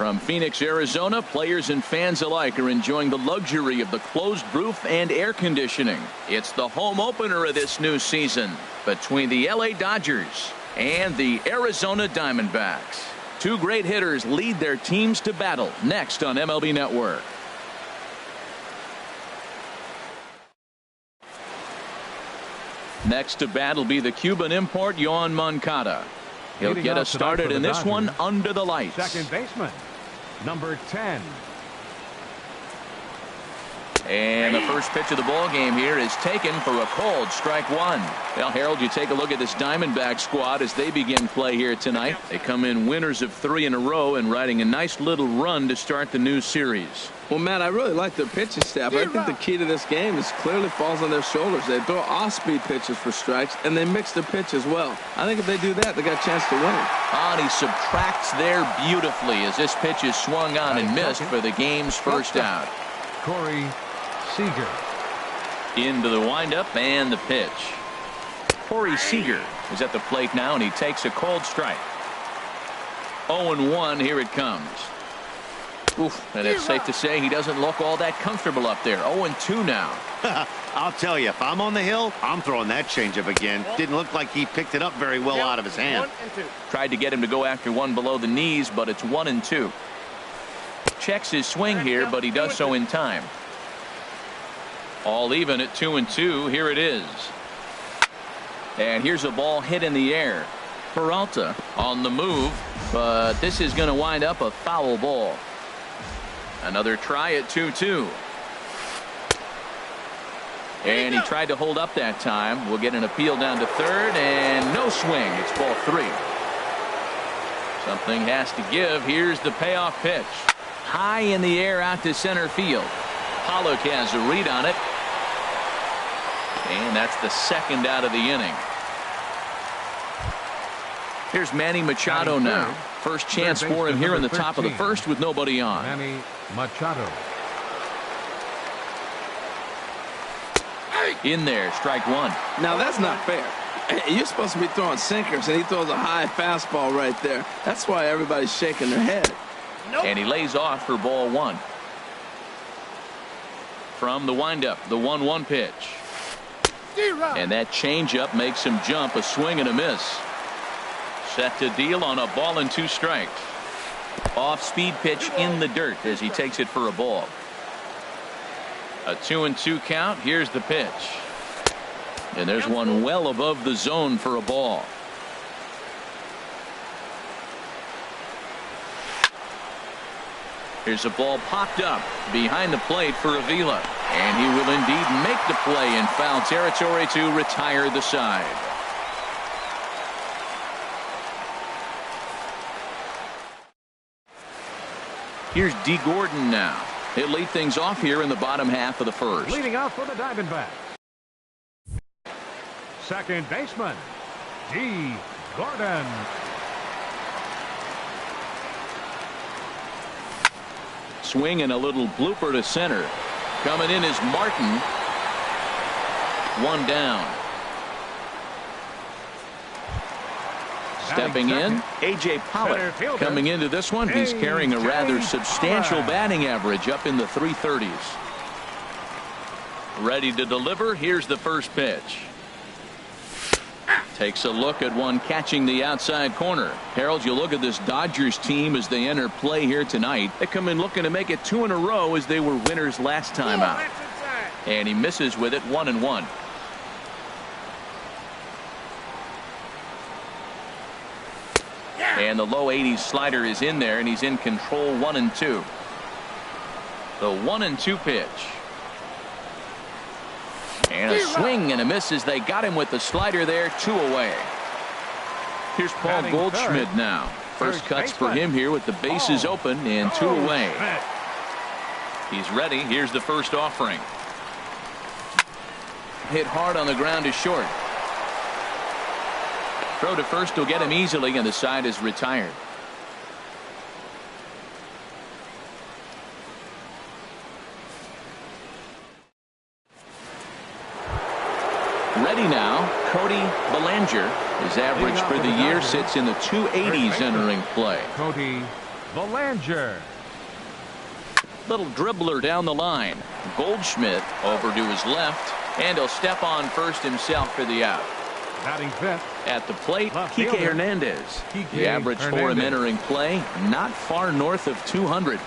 From Phoenix, Arizona, players and fans alike are enjoying the luxury of the closed roof and air conditioning. It's the home opener of this new season between the LA Dodgers and the Arizona Diamondbacks. Two great hitters lead their teams to battle next on MLB Network. Next to bat will be the Cuban import Yoan Moncada. He'll get us started in this one under the lights. Second baseman, number 10. And the first pitch of the ball game here is taken for a cold strike one. Well, Harold, you take a look at this Diamondback squad as they begin play here tonight. They come in winners of 3 in a row and riding a nice little run to start the new series. Well, Matt, I really like their pitching staff. I think the key to this game is clearly falls on their shoulders. They throw off-speed pitches for strikes, and they mix their pitch as well. I think if they do that, they got a chance to win. And he subtracts there beautifully as this pitch is swung on and missed for the game's first out. Corey Seager. Into the windup and the pitch. Corey Seager is at the plate now, and he takes a cold strike. 0-1, here it comes. Oof, and it's safe to say he doesn't look all that comfortable up there. 0-2 now. I'll tell you, if I'm on the hill, I'm throwing that changeup again. Didn't look like he picked it up very well out of his hand. Tried to get him to go after one below the knees, but it's 1-2. Checks his swing here, but he does so in time. All even at 2-2. Here it is. And here's a ball hit in the air. Peralta on the move, but this is going to wind up a foul ball. Another try at 2-2. And he tried to hold up that time. We'll get an appeal down to third, and no swing. It's ball 3. Something has to give. Here's the payoff pitch. High in the air out to center field. Pollock has a read on it. And that's the second out of the inning. Here's Manny Machado now. First chance for him here in the top of the first with nobody on. Manny Machado. In there, strike one. Now that's not fair. You're supposed to be throwing sinkers, and he throws a high fastball right there. That's why everybody's shaking their head. And he lays off for ball 1. From the windup, the 1-1 pitch. And that changeup makes him jump. A swing and a miss. Set to deal on a ball and 2 strikes. Off speed pitch in the dirt as he takes it for a ball. A 2-2 count. Here's the pitch. And there's one well above the zone for a ball. Here's a ball popped up behind the plate for Avila. And he will indeed make the play in foul territory to retire the side. Here's D. Gordon now. He'll lead things off here in the bottom half of the first. Leading off for the Diamondbacks. Second baseman, D. Gordon. Swing and a little blooper to center. Coming in is Martin. 1 down. Stepping in, A.J. Pollock. Coming into this one, he's carrying a rather substantial batting average up in the 330s. Ready to deliver. Here's the first pitch. Takes a look at one catching the outside corner. Harold, you look at this Dodgers team as they enter play here tonight. They come in looking to make it 2 in a row as they were winners last time out. And he misses with it. 1-1. And the low 80s slider is in there, and he's in control. 1-2. The 1-2 pitch. And a swing and a miss as they got him with the slider there. 2 away. Here's Paul Goldschmidt now. First cuts for him here with the bases open and 2 away. He's ready. Here's the first offering. Hit hard on the ground to short. Throw to first will get him easily, and the side is retired. Ready now, Cody Bellinger. His average for the year sits in the 280s entering play. Cody Belanger. Little dribbler down the line. Goldschmidt over to his left, and he'll step on first himself for the out. Batting fifth. At the plate, Left Kike fielder. Hernandez. Kike The average for him Hernandez. entering play, not far north of 200.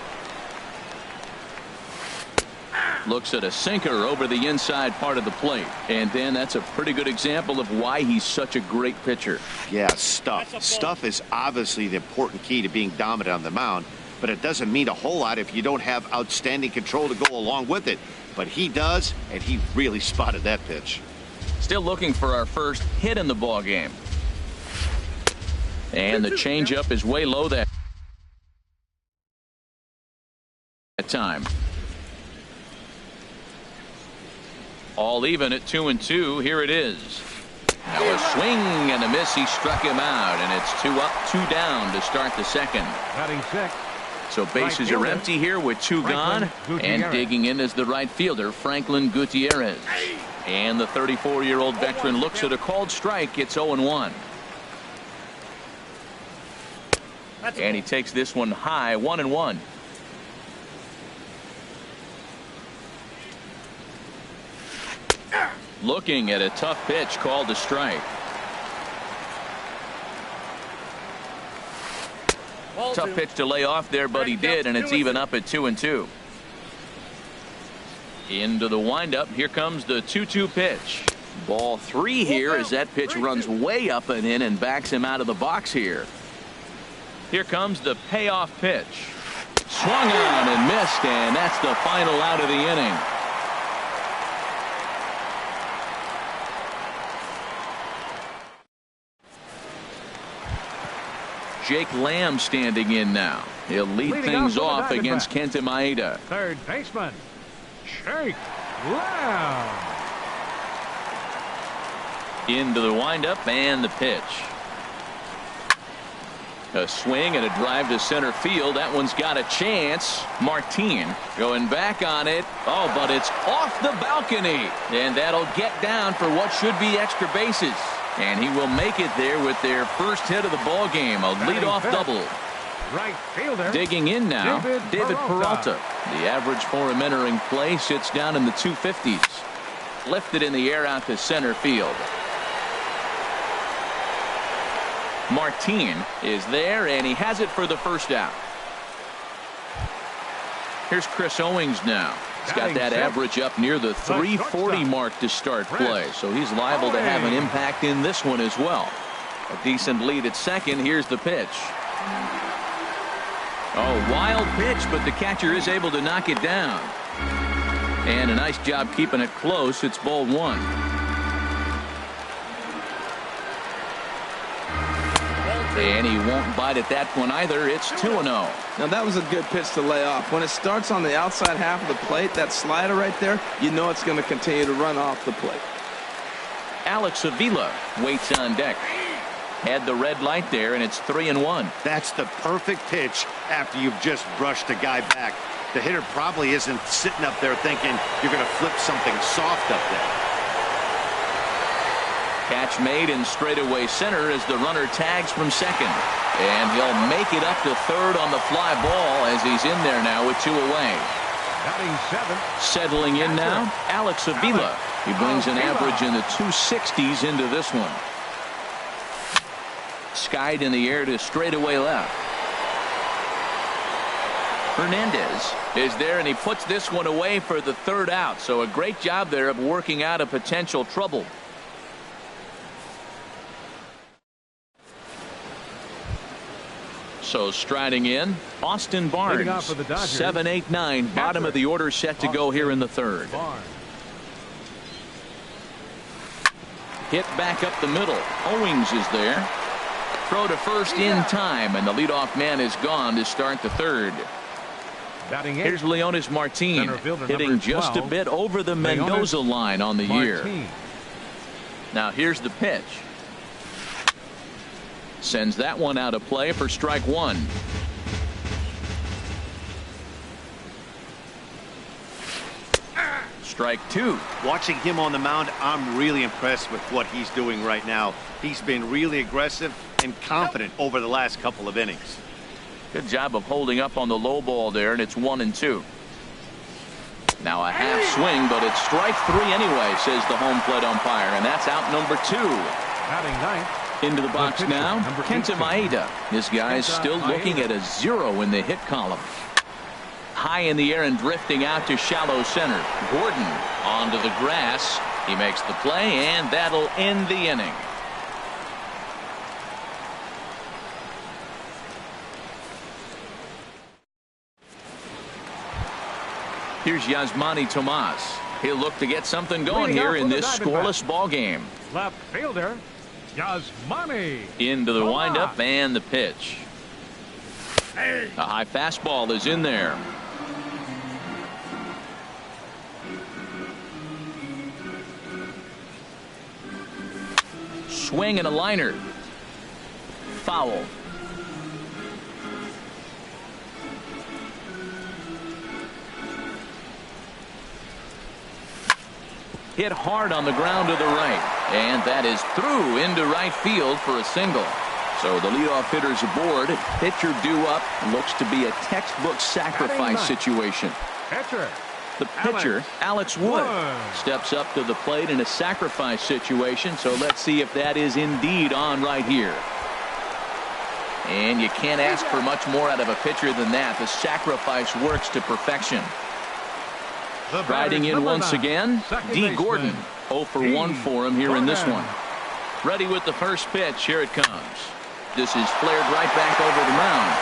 Looks at a sinker over the inside part of the plate. And then that's a pretty good example of why he's such a great pitcher. Yeah, stuff. Stuff is obviously the important key to being dominant on the mound, but it doesn't mean a whole lot if you don't have outstanding control to go along with it. But he does, and he really spotted that pitch. Still looking for our first hit in the ball game. And the changeup is way low that time. All even at 2-2. Here it is. Now a swing and a miss. He struck him out, and it's 2 up, 2 down to start the second. Batting sixth. So bases are empty here with 2 gone, and digging in is the right fielder, Franklin Gutierrez. And the 34-year-old veteran looks at a called strike. It's 0-1. And he takes this one high, 1-1. Looking at a tough pitch called a strike. Tough pitch to lay off there, but he did, and it's even up at 2-2. Into the windup. Here comes the 2-2 pitch. Ball 3 here as that pitch runs way up and in and backs him out of the box here. Here comes the payoff pitch. Swung on and missed, and that's the final out of the inning. Jake Lamb standing in now. He'll lead things off against Kenta Maeda. Third baseman, Jake Lamb. Into the windup and the pitch. A swing and a drive to center field. That one's got a chance. Martin going back on it. Oh, but it's off the balcony. And that'll get down for what should be extra bases. And he will make it there with their first hit of the ball game. A leadoff double. Right fielder. Digging in now, David Peralta. The average for him entering play sits down in the 250s. Lifted in the air out to center field. Martin is there, and he has it for the first out. Here's Chris Owings now. He's got that average up near the 340 mark to start play, so he's liable to have an impact in this one as well. A decent lead at second. Here's the pitch. Oh, wild pitch, but the catcher is able to knock it down. And a nice job keeping it close. It's ball 1. And he won't bite at that one either. It's 2-0. Now that was a good pitch to lay off. When it starts on the outside half of the plate, that slider right there, you know it's going to continue to run off the plate. Alex Avila waits on deck. Had the red light there, and it's 3-1. That's the perfect pitch after you've just brushed a guy back. The hitter probably isn't sitting up there thinking you're going to flip something soft up there. Catch made in straightaway center as the runner tags from second. And he'll make it up to third on the fly ball as he's in there now with 2 away. Batting seventh. Settling in now, Alex Avila. He brings an average in the 260s into this one. Skied in the air to straightaway left. Hernandez is there, and he puts this one away for the third out. So a great job there of working out a potential trouble. So striding in, Austin Barnes. 7-8-9, bottom of the order, set to go here in the third. Hit back up the middle. Owings is there. Throw to first in time, and the leadoff man is gone to start the third. Here's Leonis Martin, hitting just a bit over the Mendoza line on the year. Now here's the pitch. Sends that one out of play for strike 1. Strike 2. Watching him on the mound, I'm really impressed with what he's doing right now. He's been really aggressive and confident over the last couple of innings. Good job of holding up on the low ball there, and it's 1-2. Now a half swing, but it's strike 3 anyway, says the home plate umpire, and that's out number 2. Batting ninth. Into the box pitcher, now, number Kenta 18. Maeda. This guy's Kenta still looking Maeda. at a 0 in the hit column. High in the air and drifting out to shallow center. Gordon onto the grass. He makes the play, and that'll end the inning. Here's Yasmani Tomas. He'll look to get something going Leading here off in for the this Diamondbacks. scoreless ball game. Left fielder, Yasmani. Into the Tomas. windup and the pitch. A high fastball is in there. Swing and a liner. Foul. Hit hard on the ground to the right, and that is through into right field for a single. So the leadoff hitter's aboard. Pitcher due up. Looks to be a textbook sacrifice situation. Pitcher, The pitcher, Alex Wood, steps up to the plate in a sacrifice situation. So let's see if that is indeed on right here. And you can't ask for much more out of a pitcher than that. The sacrifice works to perfection. Riding in once again, D. Gordon. 0 for 1 for him here in this one. Ready with the first pitch. Here it comes. This is flared right back over the mound.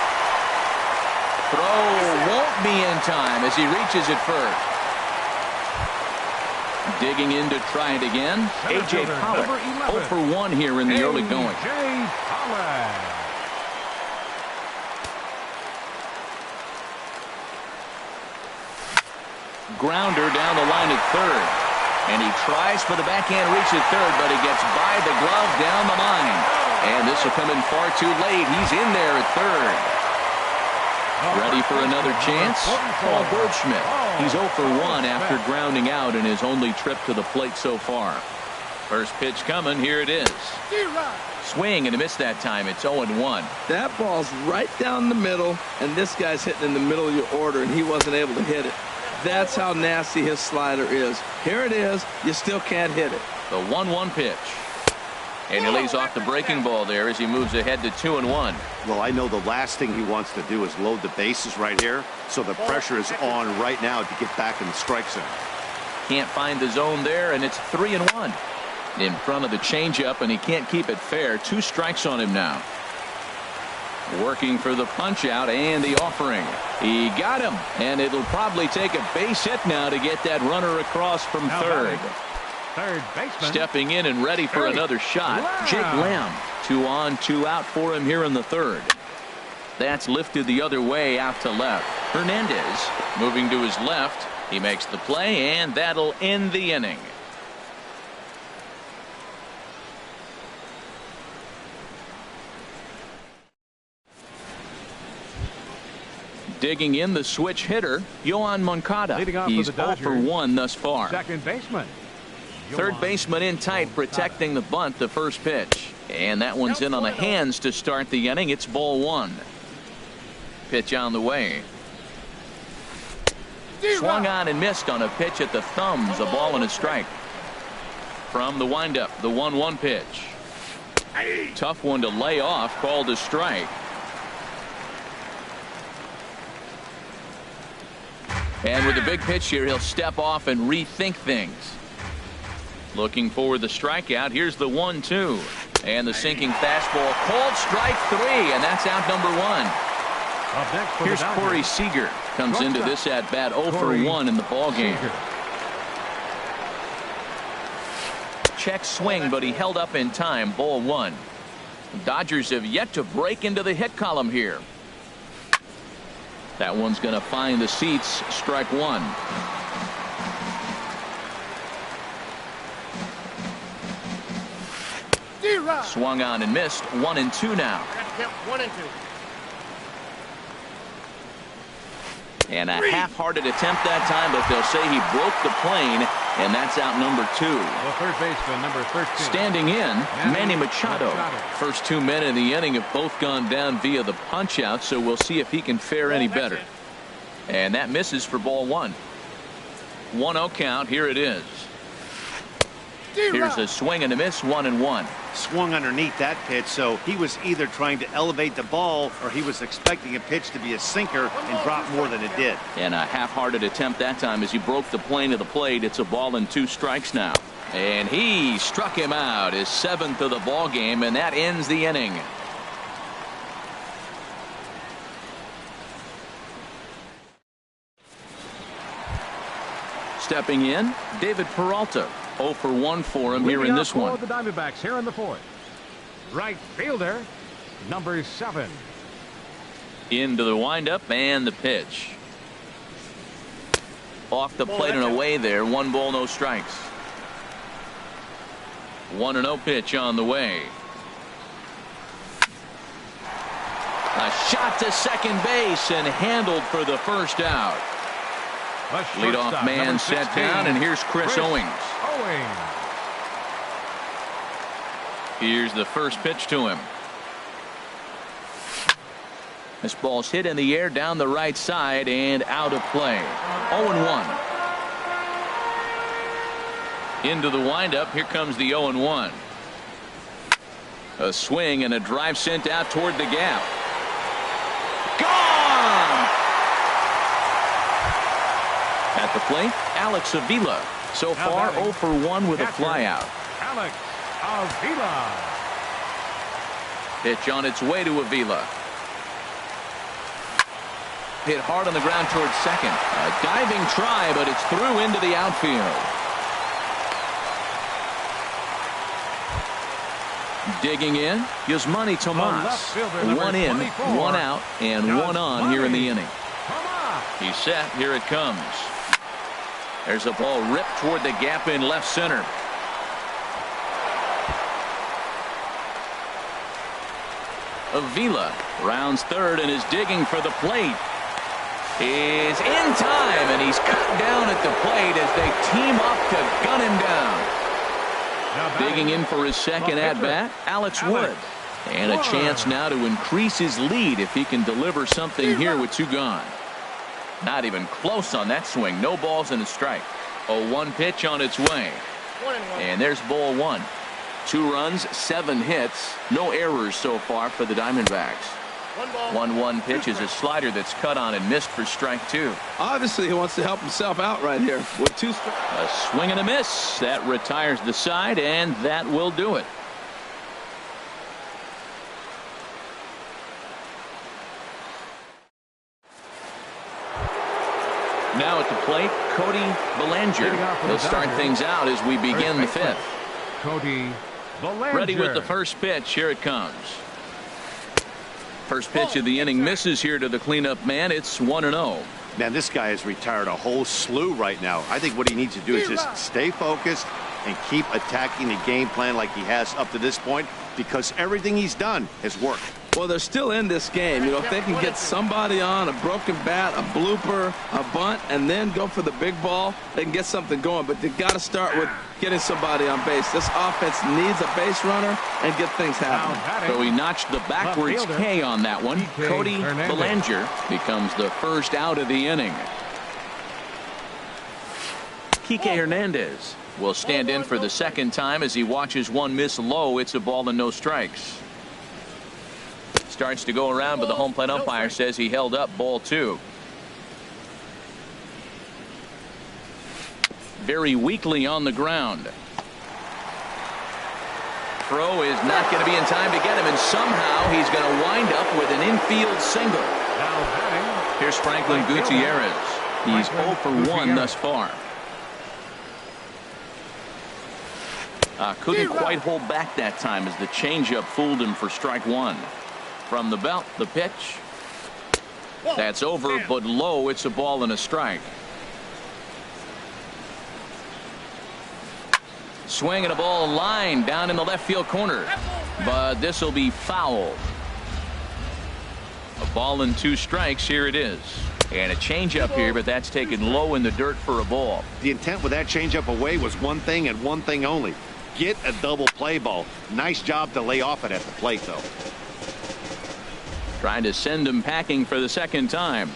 Throw won't be in time as he reaches it first. Digging in to try it again. A.J. Pollock. 0 for 1 here in the early going. A.J. Pollock. Grounder down the line at third. And he tries for the backhand reach at third, but he gets by the glove down the line. And this will come in far too late. He's in there at third. Ready for another chance? Paul Goldschmidt. He's 0 for 1 after grounding out in his only trip to the plate so far. First pitch coming. Here it is. Swing and a miss that time. It's 0-1. That ball's right down the middle, and this guy's hitting in the middle of your order, and he wasn't able to hit it. That's how nasty his slider is. Here it is. You still can't hit it. The 1-1 pitch. And he lays off the breaking ball there as he moves ahead to 2-1. Well, I know the last thing he wants to do is load the bases right here. So the pressure is on right now to get back in the strike zone. Can't find the zone there, and it's 3-1. In front of the changeup, and he can't keep it fair. 2 strikes on him now. Working for the punch out and the offering. He got him, and it'll probably take a base hit now to get that runner across from third. Third baseman. Stepping in and ready for another shot. Jake Lamb. 2 on, 2 out for him here in the third. That's lifted the other way out to left. Hernandez moving to his left. He makes the play, and that'll end the inning. Digging in the switch hitter, Yohan Moncada. He's 0 for 1 thus far. Second baseman. Third baseman in tight, protecting the bunt, the first pitch. And that one's in on the hands to start the inning. It's ball 1. Pitch on the way. Swung on and missed on a pitch at the thumbs. A ball and a strike. From the windup, the 1-1 pitch. Tough one to lay off, called a strike. And with a big pitch here, he'll step off and rethink things. Looking for the strikeout. Here's the 1-2. And the sinking fastball. Called strike 3, and that's out number 1. Here's Corey Seager. Comes into this at bat 0 for 1 in the ballgame. Check swing, but he held up in time. Ball 1. Dodgers have yet to break into the hit column here. That one's going to find the seats. Strike 1. Swung on and missed. 1-2 now. And a half-hearted attempt that time, but they'll say he broke the plane, and that's out number 2. The third baseman, number 13. Standing in, Manny Machado. First 2 men in the inning have both gone down via the punch-out, so we'll see if he can fare any better. And that misses for ball 1. 1-0 count. Here it is. Here's a swing and a miss, 1-1. Swung underneath that pitch, so he was either trying to elevate the ball or he was expecting a pitch to be a sinker and drop more than it did. And a half-hearted attempt that time as he broke the plane of the plate. It's a ball and 2 strikes now. And he struck him out, his 7th of the ball game, and that ends the inning. Stepping in, David Peralta. 0 for 1 for him here in this one. The Diamondbacks here in the 4th. Right fielder, number 7. Into the windup and the pitch. Off the plate and away there. 1 ball, no strikes. 1-0 pitch on the way. A shot to second base and handled for the first out. Leadoff man set down, and here's Chris Owings. Here's the first pitch to him. This ball's hit in the air down the right side and out of play. 0-1. Into the windup. Here comes the 0-1. A swing and a drive sent out toward the gap. Gone! At the plate, Alex Avila. So far, 0 for 1 with a flyout. Alex Avila. Pitch on its way to Avila. Hit hard on the ground towards second. A diving try, but it's through into the outfield. Digging in, Yasmani Tomas. 1 in, 1 out, and 1 on here in the inning. He's set. Here it comes. There's a ball ripped toward the gap in left center. Avila rounds third and is digging for the plate. Is in time, and he's cut down at the plate as they team up to gun him down. Digging in for his second at-bat, Alex Wood. And a chance now to increase his lead if he can deliver something here with 2 gone. Not even close on that swing. No balls and a strike. A 1 pitch on its way. And there's ball 1. 2 runs, 7 hits. No errors so far for the Diamondbacks. 1-1 pitch is a slider that's cut on and missed for strike 2. Obviously, he wants to help himself out right here with 2 strikes. A swing and a miss. That retires the side, and that will do it. Now at the plate, Cody Bellinger. He'll start things out as we begin the 5th. Cody Bellinger. Ready with the first pitch. Here it comes. First pitch of the inning misses here to the cleanup man. It's 1-0. Man, this guy has retired a whole slew right now. I think what he needs to do is just stay focused and keep attacking the game plan like he has up to this point, because everything he's done has worked. Well, they're still in this game. You know, if they can get somebody on, a broken bat, a blooper, a bunt, and then go for the big ball, they can get something going. But they've got to start with getting somebody on base. This offense needs a base runner and get things happening. So he notched the backwards K on that one. Cody Bellinger becomes the first out of the inning. Kike Hernandez will stand in for the second time as he watches one miss low. It's a ball and no strikes. Starts to go around, but the home plate umpire says he held up ball 2. Very weakly on the ground. Throw is not going to be in time to get him, and somehow he's going to wind up with an infield single. Here's Franklin Gutierrez. He's 0 for 1 thus far. Couldn't quite hold back that time as the changeup fooled him for strike 1. From the belt, the pitch. That's over, but low. It's a ball and a strike. Swing and a ball line down in the left field corner, but this will be foul. A ball and 2 strikes. Here it is. And a changeup here, but that's taken low in the dirt for a ball. The intent with that changeup away was one thing and one thing only. Get a double play ball. Nice job to lay off it at the plate, though. Trying to send him packing for the second time.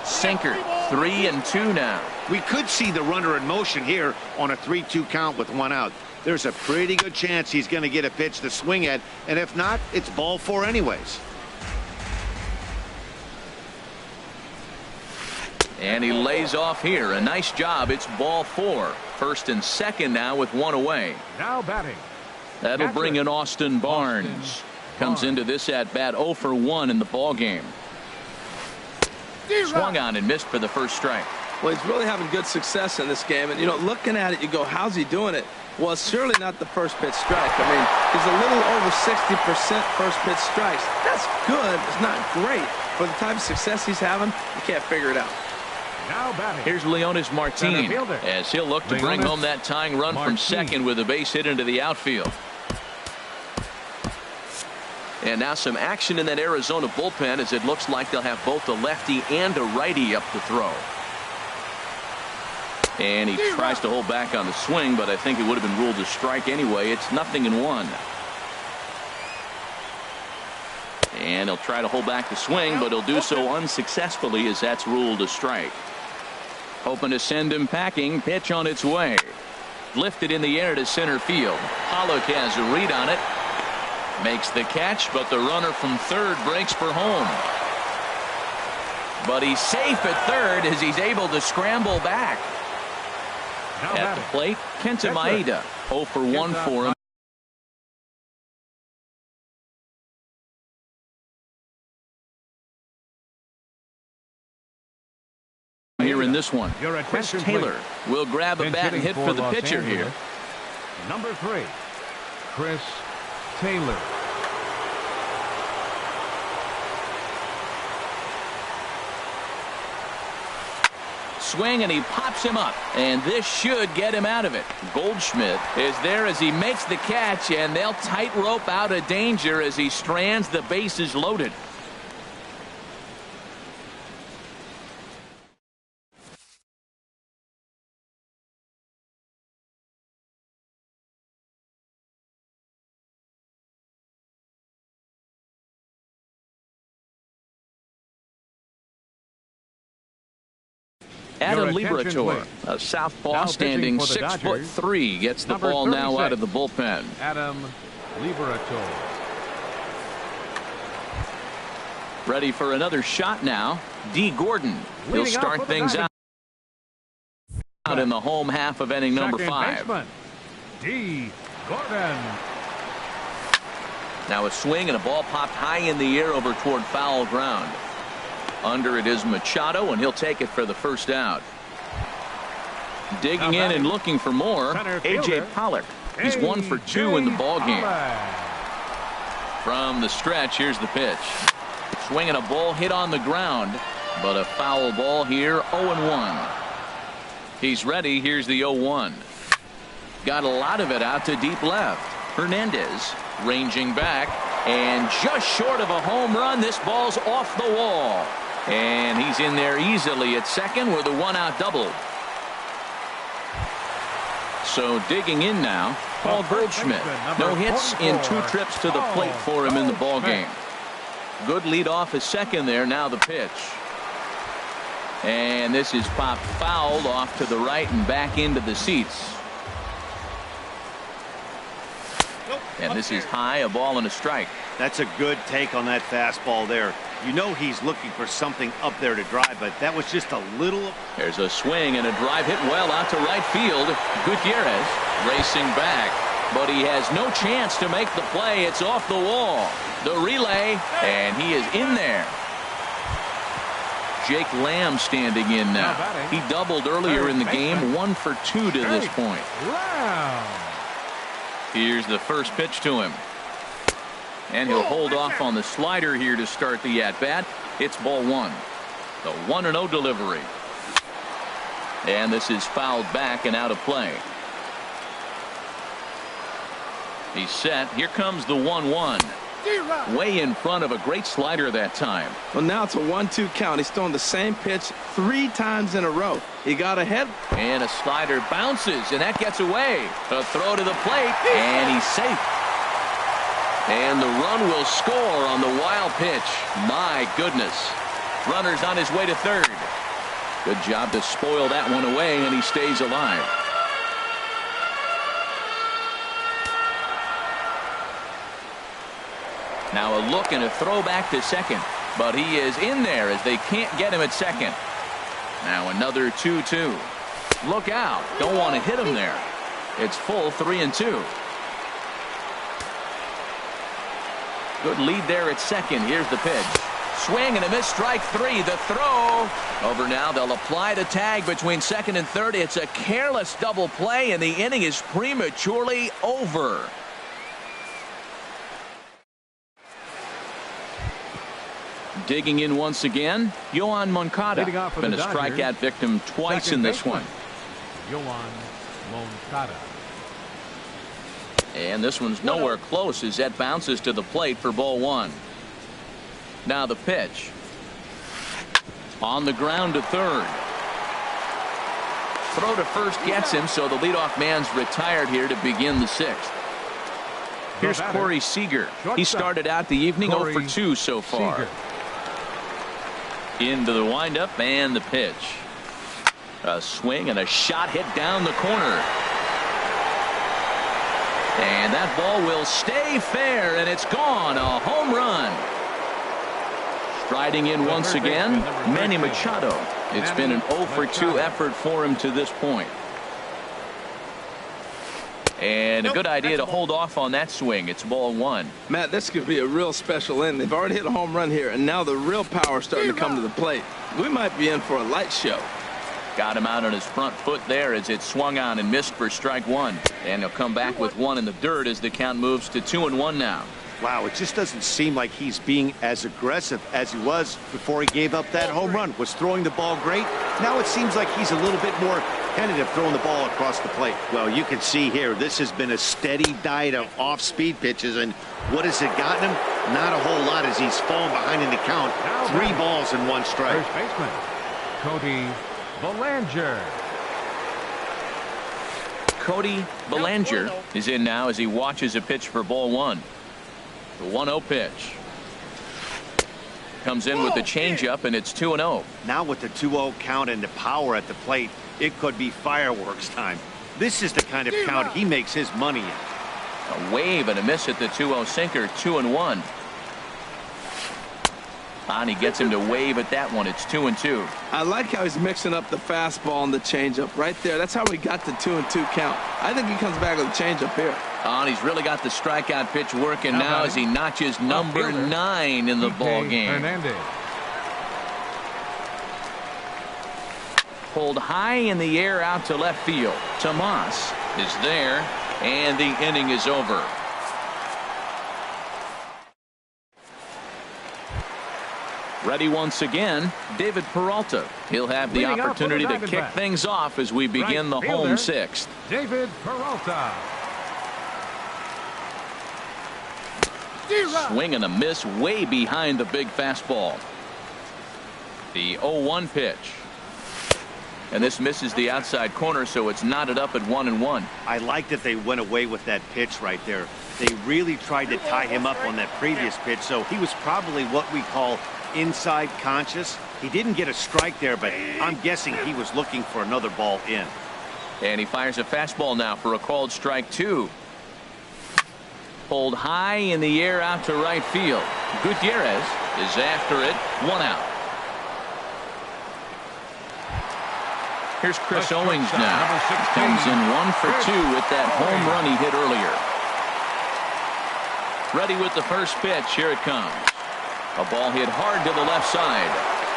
Sinker, 3-2 now. We could see the runner in motion here on a 3-2 count with one out. There's a pretty good chance he's going to get a pitch to swing at, and if not, it's ball 4 anyways. And he lays off here. A nice job. It's ball 4. First and second now with one away. Now batting. That'll bring in Austin Barnes. Comes into this at bat 0 for 1 in the ball game. Swung on and missed for the first strike. Well, he's really having good success in this game. And, you know, looking at it, you go, how's he doing it? Well, it's surely not the first pitch strike. I mean, he's a little over 60% first pitch strikes. That's good. It's not great. For the type of success he's having, you can't figure it out. Now batting. Here's Leonis Martin as he'll look to bring home that tying run from second with a base hit into the outfield. And now some action in that Arizona bullpen as it looks like they'll have both a lefty and a righty up to throw. And he tries to hold back on the swing, but I think it would have been ruled a strike anyway. It's 0-1. And he'll try to hold back the swing, but he'll do so unsuccessfully as that's ruled a strike. Hoping to send him packing. Pitch on its way. Lifted in the air to center field. Pollock has a read on it. Makes the catch, but the runner from third breaks for home. But he's safe at third as he's able to scramble back. At the plate, Kenta Maeda, 0 for 1 for him. Here in this one, Chris Taylor will grab a bat and hit for the pitcher here. Number 3, Chris Taylor. Swing, and he pops him up, and this should get him out of it. Goldschmidt is there as he makes the catch, and they'll tightrope out of danger as he strands the bases loaded. Adam Liberator, a southpaw standing 6'3", gets the ball now out of the bullpen. Adam Liberator. Ready for another shot now. D. Gordon. He'll start things out in the home half of inning number 5. D. Gordon. Now a swing and a ball popped high in the air over toward foul ground. Under it is Machado, and he'll take it for the first out. Digging in and looking for more, A.J. Pollock. He's 1 for 2 in the ball game. From the stretch, here's the pitch. Swinging a ball hit on the ground, but a foul ball here, 0-1. He's ready. Here's the 0-1. Got a lot of it out to deep left. Hernandez ranging back, and just short of a home run. This ball's off the wall. And he's in there easily at second with a 1-out double. So digging in now, Paul Goldschmidt. No hits in 2 trips to the plate for him in the ball game. Good lead off at second there. Now the pitch. And this is popped fouled off to the right and back into the seats. And this is high, a ball and a strike. That's a good take on that fastball there. You know he's looking for something up there to drive, but that was just a little. There's a swing and a drive hit well out to right field. Gutierrez racing back, but he has no chance to make the play. It's off the wall. The relay, and he is in there. Jake Lamb standing in now. He doubled earlier in the game, 1 for 2 to this point. Here's the first pitch to him. And he'll hold off on the slider here to start the at-bat. It's ball 1. The 1-0 delivery. And this is fouled back and out of play. He's set. Here comes the 1-1. Way in front of a great slider that time. Well, now it's a 1-2 count. He's throwing the same pitch 3 times in a row. He got ahead. And a slider bounces, and that gets away. A throw to the plate, and he's safe. And the run will score on the wild pitch. My goodness. Runner's on his way to third. Good job to spoil that one away, and he stays alive. Now a look and a throw back to second. But he is in there as they can't get him at second. Now another 2-2. Look out. Don't want to hit him there. It's full 3-2. Good lead there at second. Here's the pitch. Swing and a miss, strike 3. The throw. Over now. They'll apply the tag between second and third. It's a careless double play, and the inning is prematurely over. Digging in once again, Yoan Moncada. Been a strikeout victim twice in this one. Yoan Moncada. And this one's nowhere close as that bounces to the plate for ball 1. Now the pitch. On the ground to third. Throw to first gets him, so the leadoff man's retired here to begin the 6th. Here's Corey Seager. He started out the evening 0 for 2 so far. Into the windup and the pitch. A swing and a shot hit down the corner. And that ball will stay fair, and it's gone. A home run. Striding in once again, Manny Machado. It's been an 0 for 2 effort for him to this point. And a good idea to hold off on that swing. It's ball 1. Matt, this could be a real special inning. They've already hit a home run here, and now the real power is starting to come to the plate. We might be in for a light show. Got him out on his front foot there as it swung on and missed for strike 1. And he'll come back with 1 in the dirt as the count moves to 2-1 now. Wow, it just doesn't seem like he's being as aggressive as he was before he gave up that home run. Was throwing the ball great. Now it seems like he's a little bit more tentative throwing the ball across the plate. Well, you can see here, this has been a steady diet of off-speed pitches, and what has it gotten him? Not a whole lot as he's fallen behind in the count. 3 balls and 1 strike. First baseman, Cody Bellinger. Cody Bellinger is in now as he watches a pitch for ball 1. The 1-0 pitch. Comes in with the changeup, and it's 2-0. Now with the 2-0 count and the power at the plate, it could be fireworks time. This is the kind of count he makes his money in. A wave and a miss at the 2-0 sinker. 2-1. And he gets him to wave at that one. It's 2-2. I like how he's mixing up the fastball and the changeup right there. That's how we got the 2-2 count. I think he comes back with a changeup here. And he's really got the strikeout pitch working now as he notches number 9 in the ball game. Hernandez. Pulled high in the air out to left field. Tomas is there, and the inning is over. Ready once again, David Peralta. He'll have the opportunity to kick things off as we begin the home 6th. David Peralta. Swing and a miss way behind the big fastball. The 0-1 pitch. And this misses the outside corner, so it's knotted up at 1-1. I like that they went away with that pitch right there. They really tried to tie him up on that previous pitch, so he was probably what we call inside conscious. He didn't get a strike there, but I'm guessing he was looking for another ball in. And he fires a fastball now for a called strike 2. Pulled high in the air out to right field. Gutierrez is after it. 1 out. Here's Chris Owings now. Comes in 1 for 2 with that home run he hit earlier. Ready with the first pitch. Here it comes. A ball hit hard to the left side.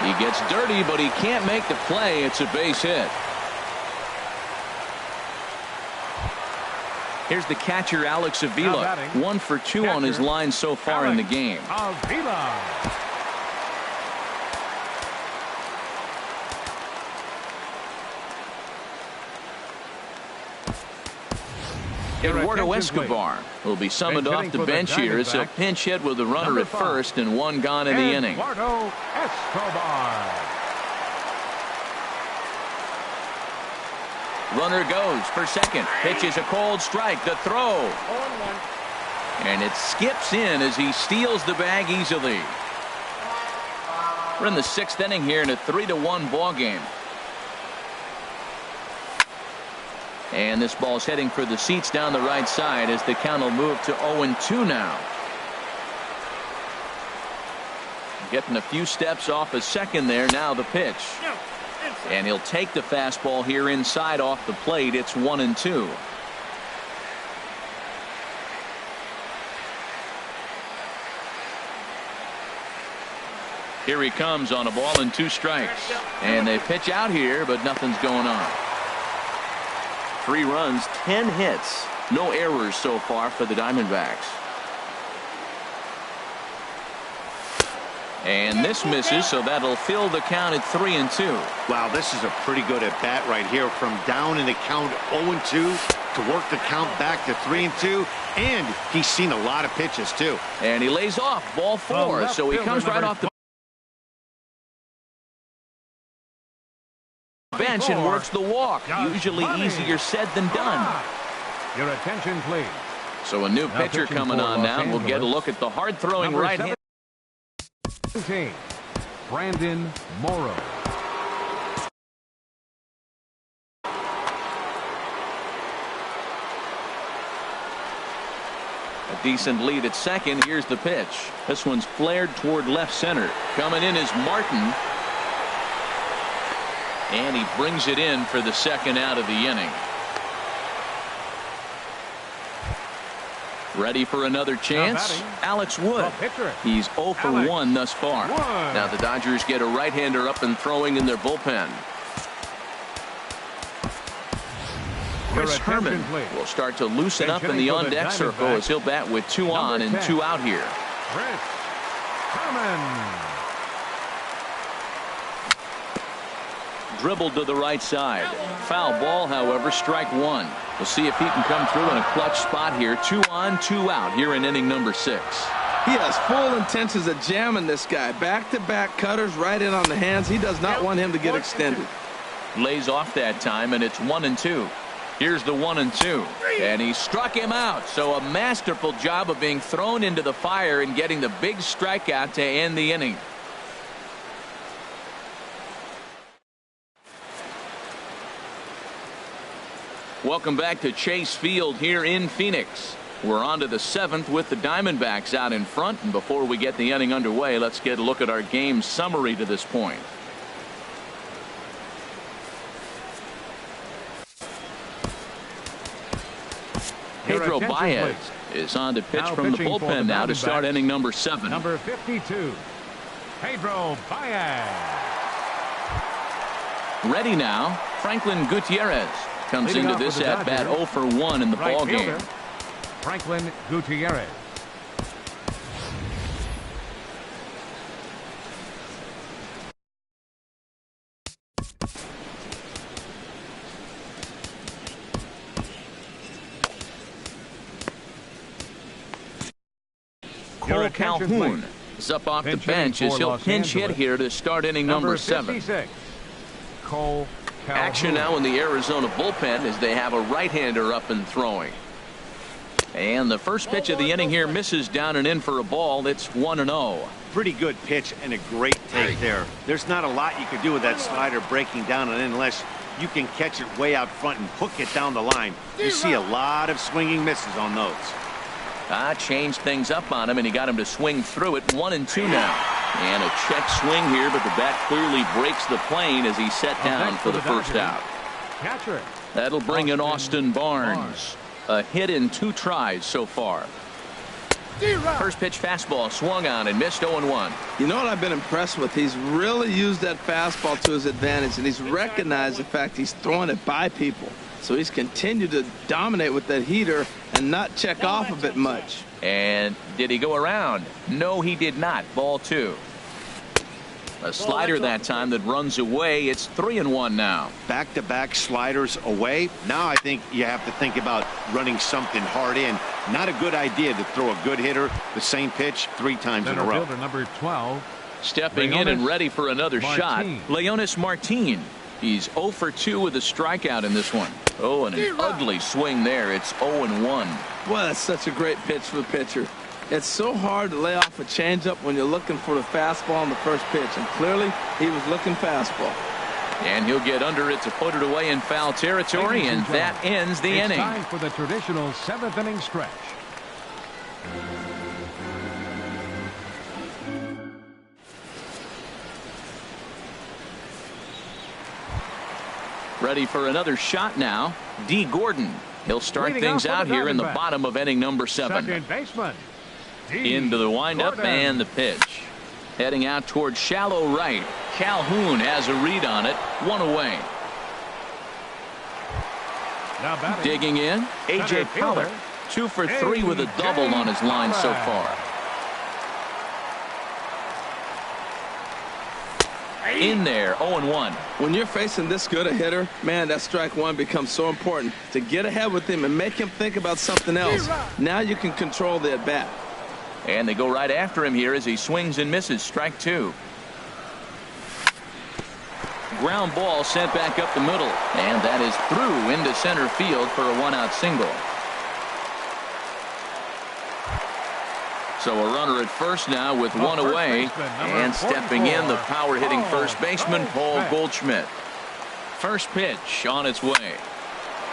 He gets dirty, but he can't make the play. It's a base hit. Here's the catcher, Alex Avila. 1 for 2 on his line so far in the game. Avila. Eduardo attention, please. Escobar will be summoned Bench off hitting the for the bench here as he'll Diamondbacks. pinch hit with the runner Number at 5. first and 1 gone in the inning. Eduardo Escobar. Runner goes for second. Pitches a cold strike. The throw. And it skips in as he steals the bag easily. We're in the 6th inning here in a 3-1 ball game. And this ball's heading for the seats down the right side as the count will move to 0-2 now. Getting a few steps off a second there. Now the pitch. And he'll take the fastball here inside off the plate. It's 1-2. Here he comes on a ball and 2 strikes. And they pitch out here, but nothing's going on. 3 runs, 10 hits. No errors so far for the Diamondbacks. And this misses, so that'll fill the count at 3-2. Wow, this is a pretty good at bat right here. From down in the count 0-2 to work the count back to 3-2. And he's seen a lot of pitches, too. And he lays off ball 4, so he comes right off the bench and works the walk. Usually easier said than done. Your attention, please. So a new pitcher coming on now. We'll get a look at the hard-throwing right hand. 17, Brandon Morrow. A decent lead at second. Here's the pitch. This one's flared toward left center. Coming in is Martin. And he brings it in for the second out of the inning. Ready for another chance? Alex Wood. He's 0 for 1 thus far. Now the Dodgers get a right-hander up and throwing in their bullpen. Chris Herman will start to loosen up in the on-deck circle as he'll bat with 2 on and 2 out here. Chris Herman. Dribbled to the right side. Foul ball, however, strike 1. We'll see if he can come through in a clutch spot here. 2 on, 2 out here in inning number 6. He has full intentions of jamming this guy. Back-to-back cutters right in on the hands. He does not want him to get extended. Lays off that time, and it's 1-2. Here's the 1-2. And he struck him out. So a masterful job of being thrown into the fire and getting the big strikeout to end the inning. Welcome back to Chase Field here in Phoenix. We're on to the 7th with the Diamondbacks out in front. And before we get the inning underway, let's get a look at our game summary to this point. Pedro Baez is on to pitch from the bullpen now to start inning number 7. Number 52, Pedro Baez. Ready now, Franklin Gutierrez. Comes into this at bat 0 for 1 in the ball game. Franklin Gutierrez. Cole Calhoun is up off the bench as he'll pinch hit here to start inning number 7. Cole Calhoun. Action now in the Arizona bullpen as they have a right-hander up and throwing. And the first pitch of the inning here misses down and in for a ball. It's 1-0. Pretty good pitch and a great take there. There's not a lot you could do with that slider breaking down and in unless you can catch it way out front and hook it down the line. You see a lot of swinging misses on those. Changed things up on him, and he got him to swing through it. 1-2 now. And a check swing here, but the bat clearly breaks the plane as he's set down for the first out. That'll bring in Austin Barnes. A hit in 2 tries so far. First pitch fastball swung on and missed 0-1. You know what I've been impressed with? He's really used that fastball to his advantage, and he's recognized the fact he's throwing it by people. So he's continued to dominate with that heater and not check off of it much. And did he go around? No, he did not. Ball 2. A slider that time that runs away. It's 3-1 now. Back-to-back sliders away. Now I think you have to think about running something hard in. Not a good idea to throw a good hitter the same pitch 3 times in a row. Fielder number 12. Stepping in and ready for another shot, Leonis Martin. He's 0 for 2 with a strikeout in this one. Oh, and an ugly swing there. It's 0-1. Well, that's such a great pitch for the pitcher. It's so hard to lay off a changeup when you're looking for the fastball on the first pitch, and clearly he was looking fastball. And he'll get under it to put it away in foul territory, and that ends the inning. It's time for the traditional 7th inning stretch. Ready for another shot now. D. Gordon. He'll start things out here in the bottom of inning number 7. Second baseman. Into the windup and the pitch. Heading out towards shallow right. Calhoun has a read on it. 1 away. Now digging in, A.J. Pollard. 2 for 3 with a double on his line so far. In there, 0-1. When you're facing this good a hitter, man, that strike one becomes so important to get ahead with him and make him think about something else. Now you can control the at-bat. And they go right after him here as he swings and misses. Strike 2. Ground ball sent back up the middle. And that is through into center field for a 1-out single. So a runner at first now with 1 away. And stepping in, the power-hitting first baseman, Paul Goldschmidt. First pitch on its way.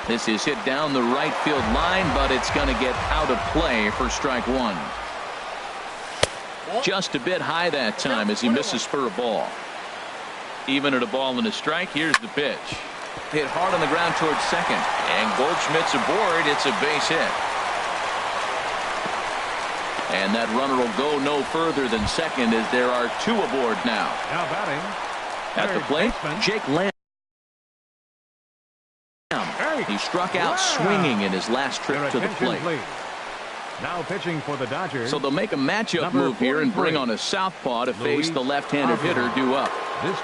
This is hit down the right field line, but it's going to get out of play for strike 1. Just a bit high that time as he misses for a ball. Even at a ball and a strike, here's the pitch. Hit hard on the ground towards second. And Goldschmidt's aboard. It's a base hit. And that runner will go no further than second as there are 2 aboard now. Now batting. At the plate, Jake Lamb. He struck out swinging in his last trip to the plate. Now pitching for the Dodgers. So they'll make a matchup move here and bring on a southpaw to face the left-handed hitter due up. This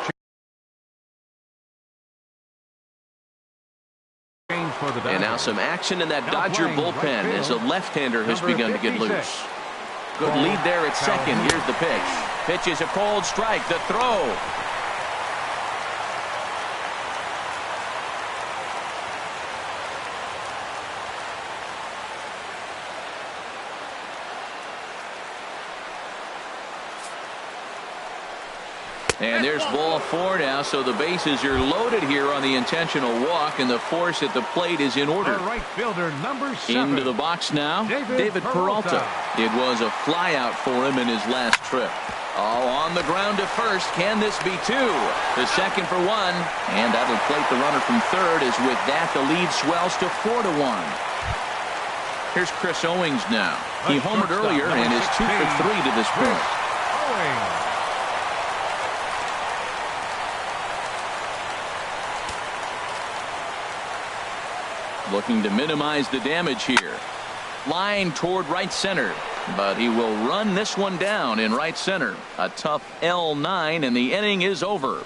change for the Dodgers. And now some action in that Dodger bullpen as a left-hander has begun to get loose. Good lead there at second. Here's the pitch. Pitch is a cold strike. The throw. And there's ball 4 now, so the bases are loaded here on the intentional walk, and the force at the plate is in order. Right fielder number 7. Into the box now, David Peralta. It was a flyout for him in his last trip. Oh, on the ground to first. Can this be 2? The second for 1, and that'll plate the runner from third, as with that the lead swells to 4-1. Here's Chris Owings now. He homered earlier and is 2 for 3 to this point. Looking to minimize the damage here. Line toward right center, but he will run this one down in right center. A tough L9, and the inning is over.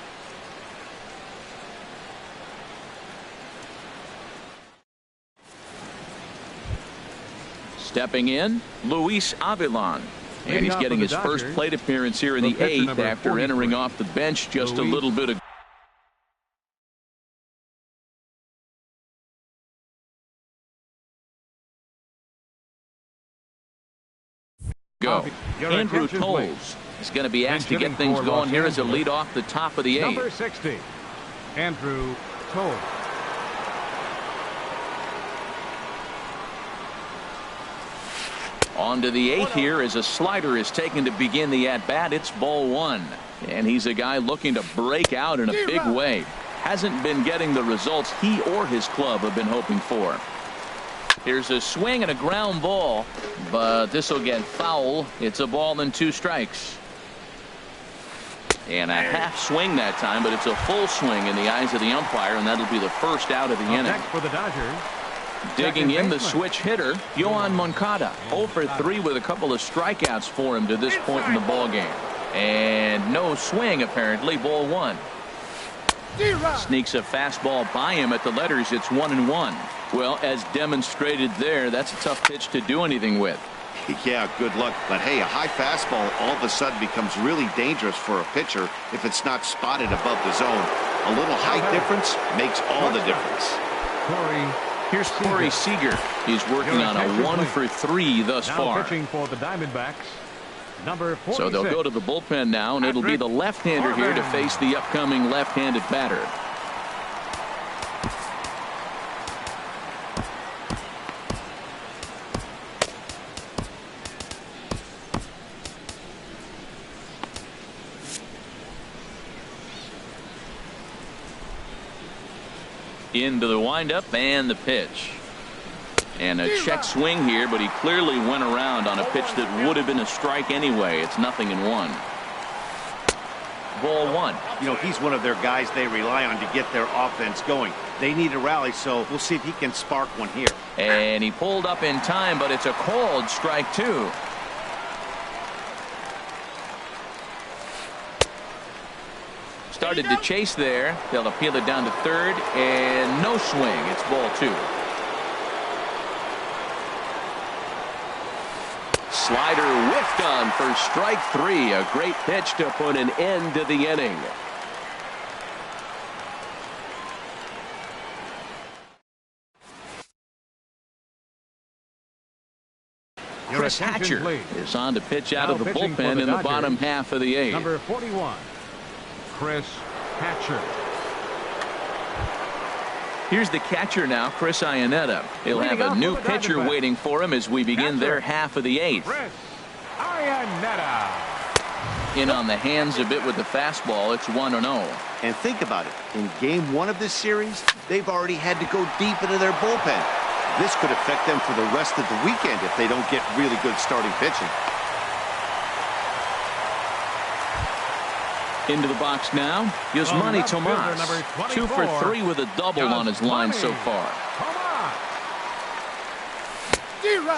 Stepping in, Luis Avilan. And he's getting his first plate appearance here in the 8th after entering off the bench just a little bit ago. Andrew Toles is going to be asked to get things going here as a lead off the top of the 8th. Number 60, Andrew Toles. On to the 8th here as a slider is taken to begin the at-bat. It's ball 1. And he's a guy looking to break out in a big way. Hasn't been getting the results he or his club have been hoping for. Here's a swing and a ground ball, but this will get foul. It's a ball and 2 strikes. And a half swing that time, but it's a full swing in the eyes of the umpire, and that'll be the first out of the inning. Next for the Dodgers. Digging in, the switch hitter, Yohan Moncada. 0 for 3 with a couple of strikeouts for him to this point in the ball game. And no swing, apparently. Ball one. Sneaks a fastball by him at the letters. It's 1-1. Well, as demonstrated there, that's a tough pitch to do anything with. Yeah, good luck. But hey, a high fastball all of a sudden becomes really dangerous for a pitcher if it's not spotted above the zone. A little height difference makes all the difference. Here's Corey Seager. He's working on a 1 for 3 thus far. Pitching for the Diamondbacks, number 46. So they'll go to the bullpen now, and it'll be the left-hander here to face the upcoming left-handed batter. Into the windup and the pitch. And a check swing here, but he clearly went around on a pitch that would have been a strike anyway. It's 0-1. Ball one. You know, he's one of their guys they rely on to get their offense going. They need a rally, so we'll see if he can spark one here. And he pulled up in time, but it's a called strike 2. Started to chase there. They'll appeal it down to third, and no swing. It's ball 2. Slider whiffed on for strike 3. A great pitch to put an end to the inning. Chris Hatcher is on to pitch out of the bullpen in the bottom half of the 8th. Number 41. Chris Hatcher. Here's the catcher now, Chris Iannetta. He'll have a new pitcher waiting for him as we begin their half of the 8th. Chris Iannetta. In on the hands a bit with the fastball. It's 1-0. And think about it. In game 1 of this series, they've already had to go deep into their bullpen. This could affect them for the rest of the weekend if they don't get really good starting pitching. Into the box now, Yasmani Tomas. 2 for 3 with a double on his line so far.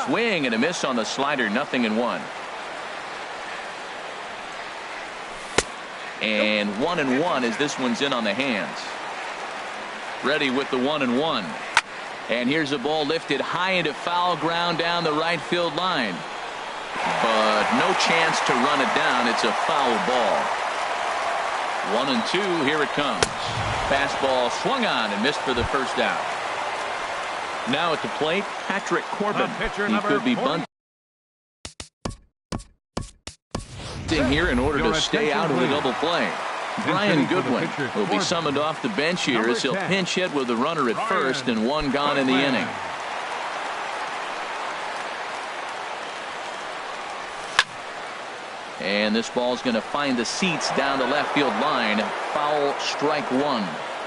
Swing and a miss on the slider, 0-1. And 1-1 as this one's in on the hands. Ready with the 1-1. And here's a ball lifted high into foul ground down the right field line. But no chance to run it down. It's a foul ball. 1-2. Here it comes. Fastball swung on and missed for the first out. Now at the plate, Patrick Corbin. He could be bunting here in order to stay out of the double play. Brian Goodwin will be summoned off the bench here as he'll pinch hit with the runner at first and 1 gone in the inning. And this ball's going to find the seats down the left field line. Foul, strike 1.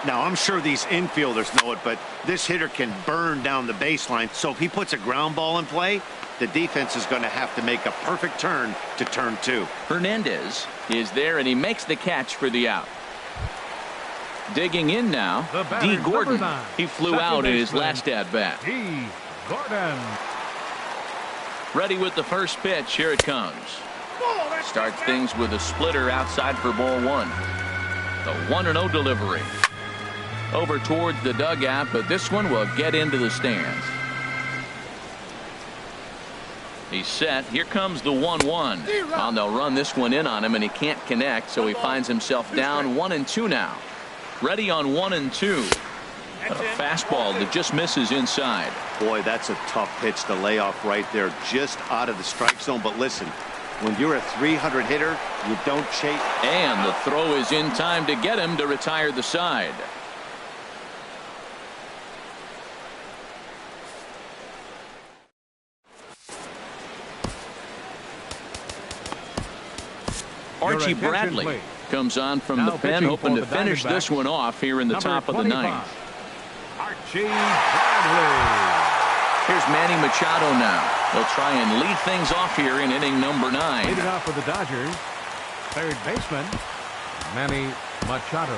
Now, I'm sure these infielders know it, but this hitter can burn down the baseline. So if he puts a ground ball in play, the defense is going to have to make a perfect turn to turn 2. Hernandez is there, and he makes the catch for the out. Digging in now, D. Gordon. He flew out in his last at-bat. D. Gordon. Ready with the first pitch. Here it comes. Starts things with a splitter outside for ball 1. The 1-0 delivery. Over towards the dugout, but this one will get into the stands. He's set. Here comes the 1-1. And they'll run this one in on him, and he can't connect, so he finds himself down 1-2 now. Ready on 1-2. A fastball that just misses inside. Boy, that's a tough pitch to lay off right there, just out of the strike zone. But listen, when you're a 300 hitter, you don't chase. And the throw is in time to get him to retire the side. Archie Bradley comes on from the pen, hoping to finish this one off here in the top of the 9th. Archie Bradley. Here's Manny Machado now. They'll try and lead things off here in inning number 9. Leading off for the Dodgers, third baseman Manny Machado.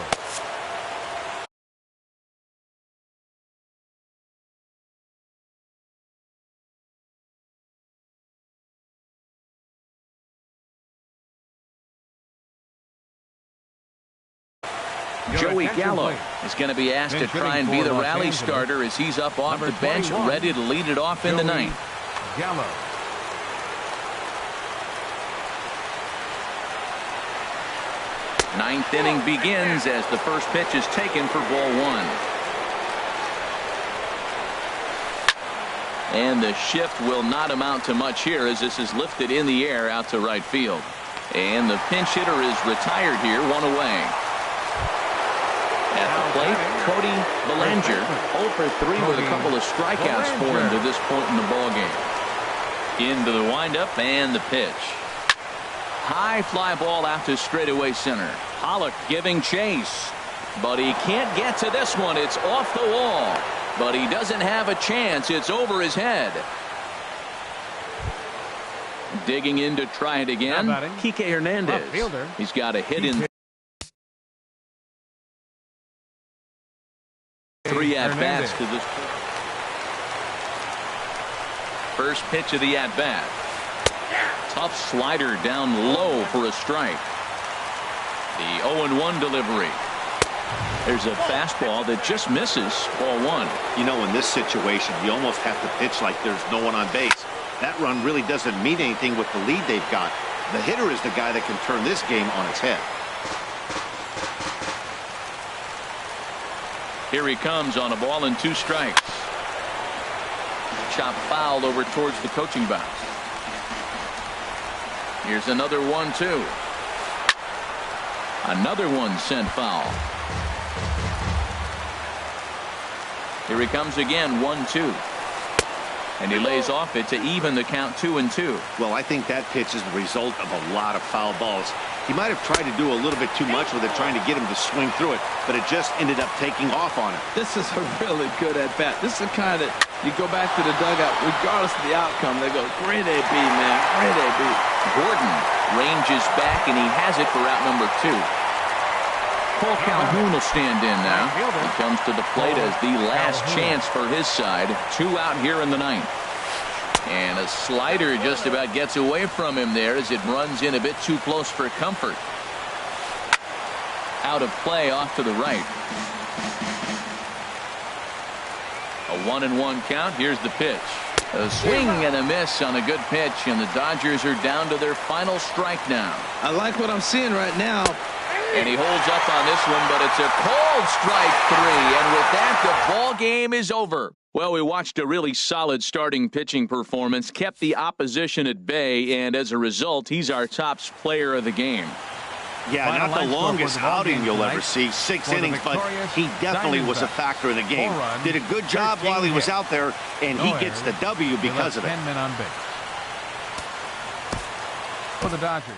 Joey Gallo is going to be asked to try and be the rally starter as he's up off the bench, ready to lead it off in the ninth. Gallo. Ninth inning begins as the first pitch is taken for ball one. And the shift will not amount to much here as this is lifted in the air out to right field. And the pinch hitter is retired here, one away. At the plate, Cody Bellinger, 0 for 3 with a couple of strikeouts for him to this point in the ballgame. Into the windup and the pitch. High fly ball out to straightaway center. Pollock giving chase, but he can't get to this one. It's off the wall, but he doesn't have a chance. It's over his head. Digging in to try it again, Kike Hernandez. He's got a hit in 3 at-bats to this point. First pitch of the at-bat. Tough slider down low for a strike. The 0-1 delivery. There's a fastball that just misses ball one. You know, in this situation, you almost have to pitch like there's no one on base. That run really doesn't mean anything with the lead they've got. The hitter is the guy that can turn this game on its head. Here he comes on a ball and 2 strikes. Chop foul over towards the coaching box. Here's another 1-2. Another one sent foul. Here he comes again, 1-2. And he lays off it to even the count 2-2. Well, I think that pitch is the result of a lot of foul balls. He might have tried to do a little bit too much with it, trying to get him to swing through it, but it just ended up taking off on him. This is a really good at-bat. This is the kind that you go back to the dugout, regardless of the outcome. They go, great AB, man, great AB. Gordon ranges back, and he has it for out number 2. Cole Calhoun will stand in now. He comes to the plate as the last chance for his side. 2 out here in the ninth. And a slider just about gets away from him there as it runs in a bit too close for comfort. Out of play off to the right. A 1-1 count. Here's the pitch. A swing and a miss on a good pitch, and the Dodgers are down to their final strike now. I like what I'm seeing right now. And he holds up on this one, but it's a cold strike 3. And with that, the ball game is over. Well, we watched a really solid starting pitching performance, kept the opposition at bay, and as a result, he's our top player of the game. Yeah, not the longest outing you'll ever see, 6 innings, but he definitely was a factor in the game. Did a good job while he was out there, and he gets the W because of it. 10 men on base for the Dodgers.